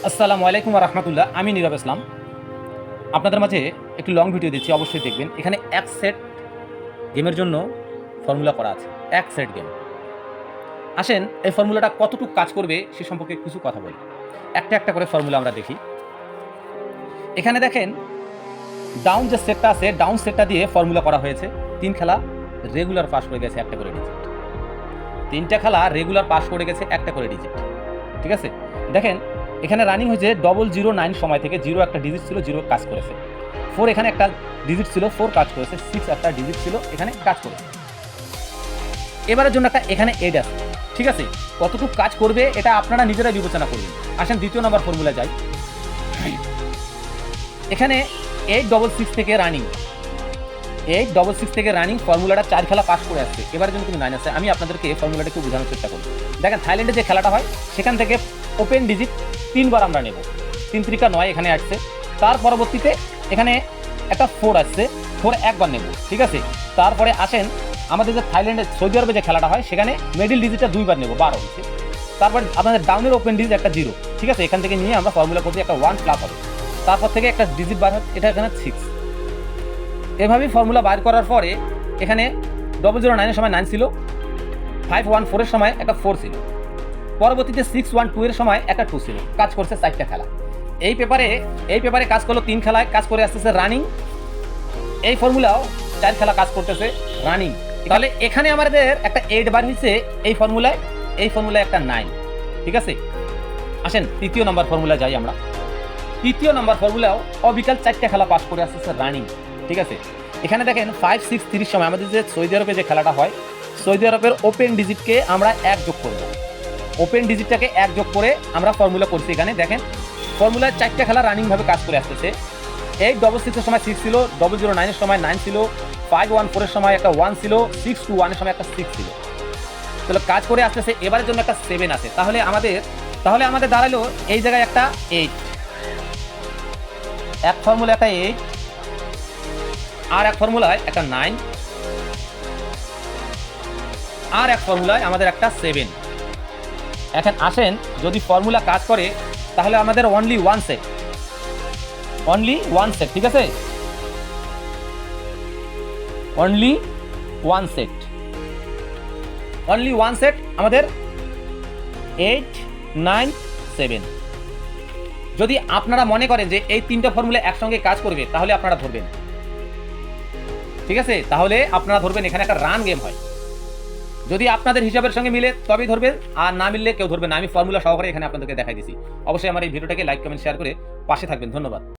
আসসালামু আলাইকুম ওয়া রাহমাতুল্লাহ। আমি নীরব ইসলাম আপনাদের মাঝে একটু লং ভিডিও দিচ্ছি, অবশ্যই দেখবেন। এখানে এক সেট গেমের জন্য ফর্মুলা করা আছে, এক সেট গেম। আসেন এই ফর্মুলাটা কতটুকু কাজ করবে সে সম্পর্কে কিছু কথা বলি। একটা একটা করে ফর্মুলা আমরা দেখি। এখানে দেখেন ডাউন যে সেটটা আছে, ডাউন সেটটা দিয়ে ফর্মুলা করা হয়েছে। 3 খেলা রেগুলার পাস করে গেছে একটা করে ডিজিট, 3টা খেলা রেগুলার পাস করে গেছে একটা করে ডিজিট। ঠিক আছে, দেখেন এখানে রানিং হয়েছে 009 সময় থেকে। 0 একটা ডিজিট ছিল, 0 কাজ করেছে। 4 এখানে একটা ডিজিট ছিল, 4 কাজ করেছে। 6 একটা ডিজিট ছিল, এখানে কাজ করেছে। এবারের জন্য একটা এখানে 8 আছে। ঠিক আছে, কতটুকু কাজ করবে এটা আপনারা নিজেরাই বিবেচনা করবেন। আসেন দ্বিতীয় নম্বর ফর্মুলা যাই। এখানে 866 থেকে রানিং, 866 থেকে রানিং ফর্মুলাটা 4 খেলা পাস করে আসছে। এবারের জন্য কিন্তু 9 আছে। আমি আপনাদেরকে ফর্মুলাটা একটু বোঝানোর চেষ্টা করব। দেখেন থাইল্যান্ডে যে খেলাটা হয় সেখান থেকে ওপেন ডিজিট 3 বার আমরা নেব। 3 3 9 এখানে আসছে। তার পরবর্তীতে এখানে একটা 4 আসছে, 4 একবার নেব। ঠিক আছে, তারপরে আসেন আমাদের যে থাইল্যান্ডে সৌদি আরবে যে খেলাটা হয় সেখানে মিডল ডিজিটটা 2 বার নেব, 12 হচ্ছে। তারপর আপনাদের ডাউনের ওপেন ডিজিট একটা 0। ঠিক আছে, এখান থেকে নিয়ে আমরা ফর্মুলা করছি একটা 1 প্লাস হবে। তারপর থেকে একটা ডিজিট বার হয়, এটা এখানে 6। এভাবেই ফর্মুলা বার করার পরে এখানে 009 সময় 9 ছিল, 514 সময় একটা 4 ছিল, পরবর্তীতে 612 এর সময় একটা 2 ছিল। কাজ করছে 4টা খেলা। এই পেপারে কাজ করলো 3 খেলায়, কাজ করে আসতেছে রানিং। এই ফর্মুলাও 4 খেলা কাজ করতেছে রানিং। তাহলে এখানে আমাদের একটা 8 বার হয়েছে এই ফর্মুলায় একটা 9। ঠিক আছে, আসেন তৃতীয় নম্বর ফর্মুলা যাই আমরা। তৃতীয় নম্বর ফর্মুলাও অবিকাল 4টা খেলা পাস করে আসতেছে রানিং। ঠিক আছে, এখানে দেখেন 5 6 30 সময় আমাদের যে সৌদি আরবে যে খেলাটা হয়, সৌদি আরবের ওপেন ডিজিটকে আমরা 1 যোগ করব। ওপেন ডিজিটটাকে 1 যোগ করে আমরা ফর্মুলা করছি। এখানে দেখেন ফর্মুলায় 4টা খেলা রানিংভাবে কাজ করে আসতেছে। 866 এর সময় 6 ছিল, 009 এর সময় 9 ছিল, 514 এর সময় একটা 1 ছিল, 621 এর সময় একটা 6 ছিল। তাহলে কাজ করে আসতেছে। এবারের জন্য একটা 7 আছে। তাহলে আমাদের দাঁড়ালো এই জায়গায় একটা 8, এক ফর্মুলা একটা 8, আর এক ফর্মুলায় একটা 9, আর এক ফর্মুলায় আমাদের একটা 7। এখন আসেন যদি ফর্মুলা কাজ করে তাহলে আমাদের অনলি ওয়ান সেট। ঠিক আছে, অনলি ওয়ান সেট আমাদের 8 9 7। যদি আপনারা মনে করেন যে এই 3টা ফর্মুলা একসঙ্গে কাজ করবে তাহলে আপনারা ধরবেন। ঠিক আছে, তাহলে আপনারা ধরবেন এখানে একটা রান গেম হয়। যদি আপনাদের হিসাবের সঙ্গে মিলে তবেই ধরবেন, আর না মিললে কেউ ধরবে না। আমি ফর্মুলা সহকারে এখানে আপনাদেরকে দেখাই দিছি। অবশ্যই আমার এই ভিডিওটাকে লাইক কমেন্ট শেয়ার করে পাশে থাকবেন। ধন্যবাদ।